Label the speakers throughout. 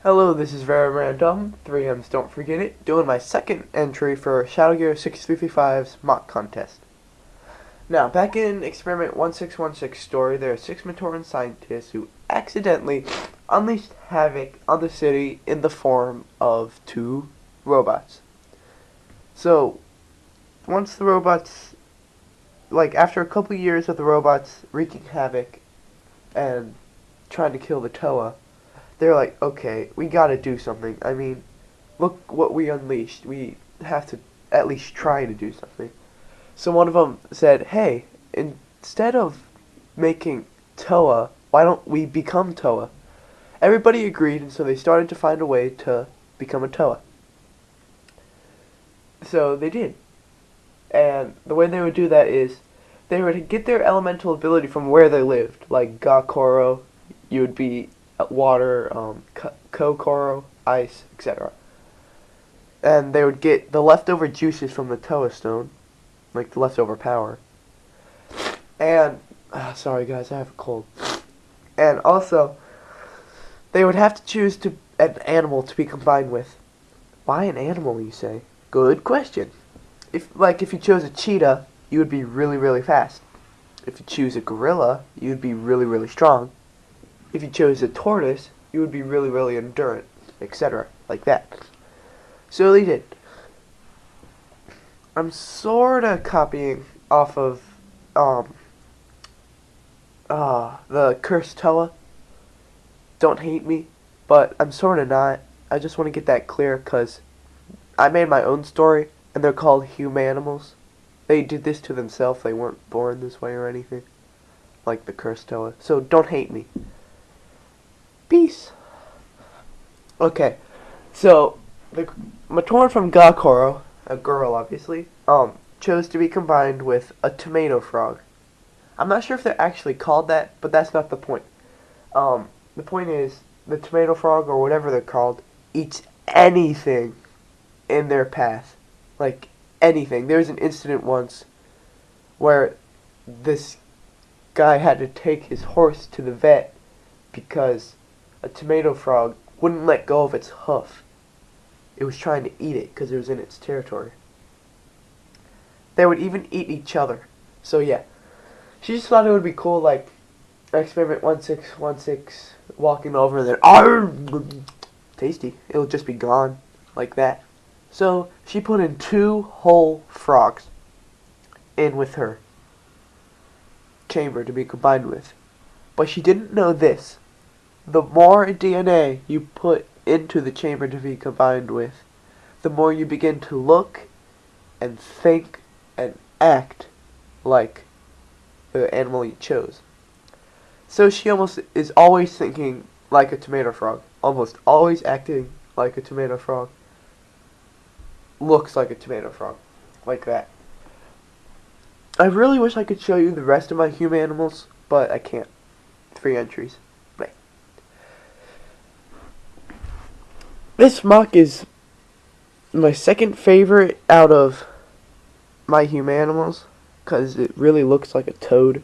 Speaker 1: Hello, this is very random. 3M's Don't Forget It. Doing my second entry for Shadow Gear 6335's mock contest. Now, back in Experiment 1616 story, there are 6 Matoran scientists who accidentally unleashed havoc on the city in the form of 2 robots. So, once the robots, after a couple years of the robots wreaking havoc and trying to kill the Toa, they're like, okay, we gotta do something. I mean, look what we unleashed. We have to at least try to do something. So one of them said, hey, instead of making Toa, why don't we become Toa? Everybody agreed, and so they started to find a way to become a Toa. So they did. And the way they would do that is they would get their elemental ability from where they lived. Like Gakoro, you would be water, Kokoro, ice, etc. And they would get the leftover juices from the Toa Stone, like the leftover power. And, sorry guys, I have a cold. And also, they would have to choose an animal to be combined with. Why an animal, you say? Good question. If you chose a cheetah, you would be really, really fast. If you choose a gorilla, you would be really, really strong. If you chose a tortoise, you would be really, really endurant, etc. Like that. So they did. I'm sorta copying off of the Cursed Toa. Don't hate me, but I'm sorta not. I just want to get that clear because I made my own story and they're called Humanimals. They did this to themselves. They weren't born this way or anything, like the Cursed Toa. So don't hate me. Peace. Okay, so the Matoran from Gakoro, a girl obviously, chose to be combined with a tomato frog. I'm not sure if they're actually called that, but that's not the point. The point is, the tomato frog, or whatever they're called, eats anything in their path. Like, anything. There was an incident once where this guy had to take his horse to the vet because a tomato frog wouldn't let go of its hoof. It was trying to eat it because it was in its territory. They would even eat each other. So yeah, she just thought it would be cool, like Experiment 1616 walking over and then argh, tasty. It'll just be gone like that. So she put in 2 whole frogs in with her chamber to be combined with. But she didn't know this. The more DNA you put into the chamber to be combined with, the more you begin to look and think and act like the animal you chose. So she is always thinking like a tomato frog, almost always acting like a tomato frog, looks like a tomato frog, like that. I really wish I could show you the rest of my Humanimals, but I can't. 3 entries. Bye. This mock is my second favorite out of my Humanimals, because it really looks like a toad.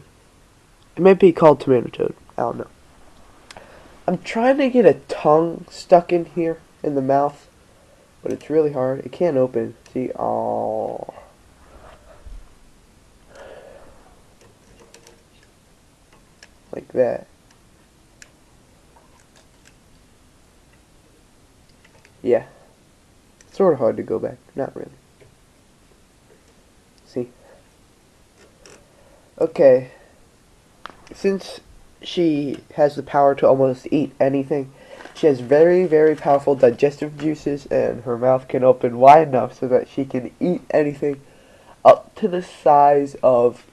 Speaker 1: It might be called tomato toad. I don't know. I'm trying to get a tongue stuck in here in the mouth, but it's really hard. It can't open. See? Oh. Like that. Yeah. Sort of hard to go back. Not really. See? Okay. Since she has the power to almost eat anything, she has very, very powerful digestive juices, and her mouth can open wide enough so that she can eat anything up to the size of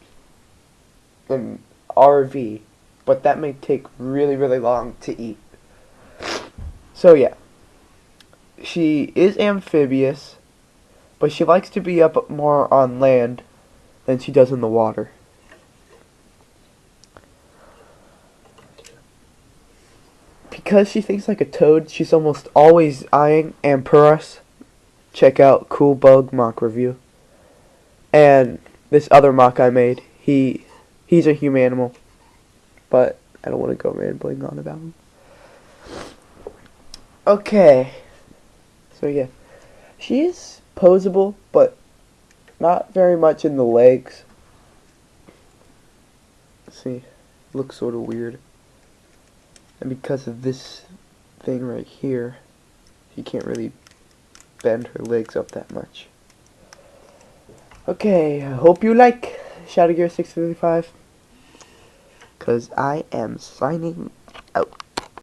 Speaker 1: an RV, but that may take really, really long to eat. So yeah, she is amphibious, but she likes to be up more on land than she does in the water. Because she thinks like a toad, she's almost always eyeing Ampurus. Check out Cool Bug mock review. And this other mock I made, he's a Humanimal, but I don't want to go rambling on about him. Okay. So yeah, she is posable, but not very much in the legs. See, looks sort of weird. And because of this thing right here, she can't really bend her legs up that much. Okay, I hope you like Shadow Gear 655. Because I am signing